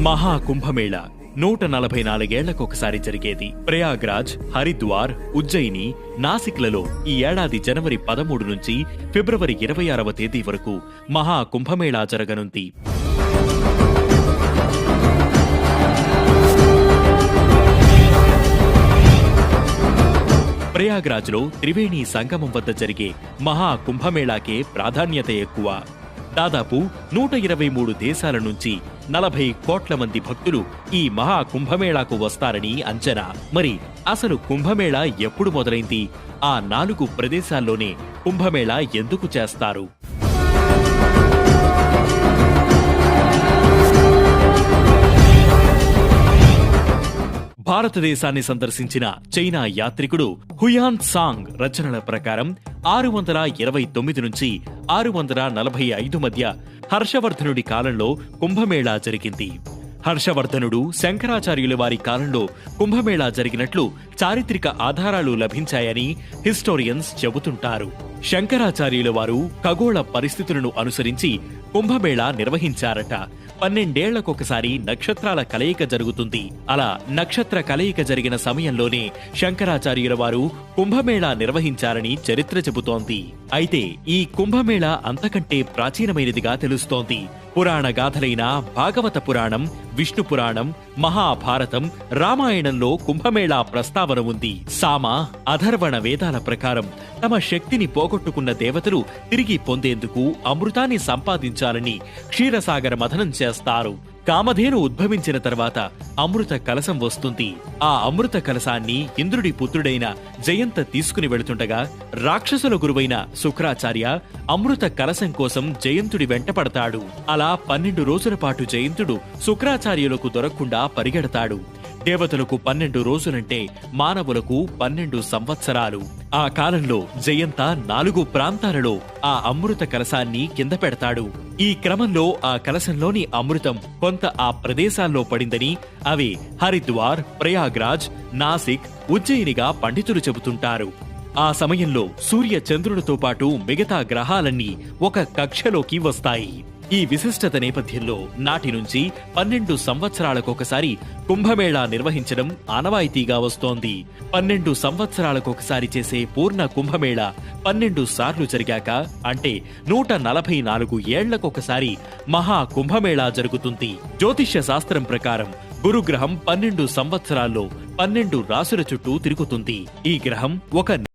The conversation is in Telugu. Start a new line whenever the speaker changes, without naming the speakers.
మహాకుంభమేళ 144 ఏళ్లకొకసారి జరిగేది. ప్రయాగ్రాజ్, హరిద్వార్, ఉజ్జయిని, నాసిక్లలో ఈ ఏడాది జనవరి 13 నుంచి ఫిబ్రవరి 26వ తేదీ వరకు మహాకుంభమేళా జరగనుంది. ప్రయాగ్రాజ్లో త్రివేణి సంగమం వద్ద జరిగే మహాకుంభమేళాకే ప్రాధాన్యత ఎక్కువ. దాదాపు 123 దేశాల నుంచి 40 కోట్ల మంది భక్తులు ఈ మహాకుంభమేళాకు వస్తారని అంచనా. మరి అసలు కుంభమేళా ఎప్పుడు మొదలైంది? ఆ 4 ప్రదేశాల్లోనే కుంభమేళా ఎందుకు చేస్తారు? భారతదేశాన్ని సందర్శించిన చైనా యాత్రికుడు హుయాన్ సాంగ్ రచనల ప్రకారం 629 నుంచి 645 మధ్య హర్షవర్ధనుడి కాలంలో కుంభమేళా జరిగింది. హర్షవర్ధనుడు, శంకరాచార్యుల వారి కాలంలో కుంభమేళా జరిగినట్లు చారిత్రక ఆధారాలు లభించాయని హిస్టోరియన్స్ చెబుతుంటారు. శంకరాచార్యుల వారు ఖగోళ పరిస్థితులను అనుసరించి కుంభమేళా నిర్వహించారట. 12 ఏళ్లకొకసారి నక్షత్రాల కలయిక జరుగుతుంది. అలా నక్షత్ర కలయిక జరిగిన సమయంలోనే శంకరాచార్యుల వారు కుంభమేళా నిర్వహించారని చరిత్ర చెబుతోంది. అయితే ఈ కుంభమేళా అంతకంటే ప్రాచీనమైనదిగా తెలుస్తోంది. పురాణ గాథలైన భాగవత పురాణం, విష్ణు పురాణం, మహాభారతం, రామాయణంలో కుంభమేళా ప్రస్తావన ఉంది. సామ, అథర్వణ వేదాల ప్రకారం తమ శక్తిని పోగొట్టుకున్న దేవతలు తిరిగి పొందేందుకు అమృతాన్ని సంపాదించాలని క్షీరసాగర మథనం చేస్తారు. కామధేను ఉద్భవించిన తర్వాత అమృత కలశం వస్తుంది. ఆ అమృత కలశాన్ని ఇంద్రుడి పుత్రుడైన జయంత తీసుకుని వెళుతుండగా రాక్షసుల గురువైన శుక్రాచార్య అమృత కలశం కోసం జయంతుడి వెంటపడతాడు. అలా 12 రోజుల పాటు జయంతుడు శుక్రాచార్యులకు దొరకకుండా పరిగెడతాడు. దేవతలకు 12 రోజులంటే మానవులకు 12 సంవత్సరాలు. ఆ కాలంలో జయంత 4 ప్రాంతాలలో ఆ అమృత కలశాన్ని కింద పెడతాడు. ఈ క్రమంలో ఆ కలశంలోని అమృతం కొంత ఆ ప్రదేశాల్లో పడిందని అవి హరిద్వార్, ప్రయాగ్రాజ్, నాసిక్, ఉజ్జయినిగా పండితులు చెబుతుంటారు. ఆ సమయంలో సూర్య చంద్రులతో పాటు మిగతా గ్రహాలన్నీ ఒక కక్షలోకి వస్తాయి. ఈ విశిష్టత నేపథ్యంలో నాటి నుంచి 12 సంవత్సరాలకొకసారి కుంభమేళా నిర్వహించడం ఆనవాయితీగా వస్తోంది. 12 సంవత్సరాలకొకసారి చేసే పూర్ణ కుంభమేళా 12 సార్లు జరిగాక అంటే 144 ఏళ్లకొకసారి మహా కుంభమేళా జరుగుతుంది. జ్యోతిష్య శాస్త్రం ప్రకారం గురుగ్రహం 12 సంవత్సరాల్లో 12 రాసుల చుట్టూ తిరుగుతుంది. ఈ గ్రహం ఒక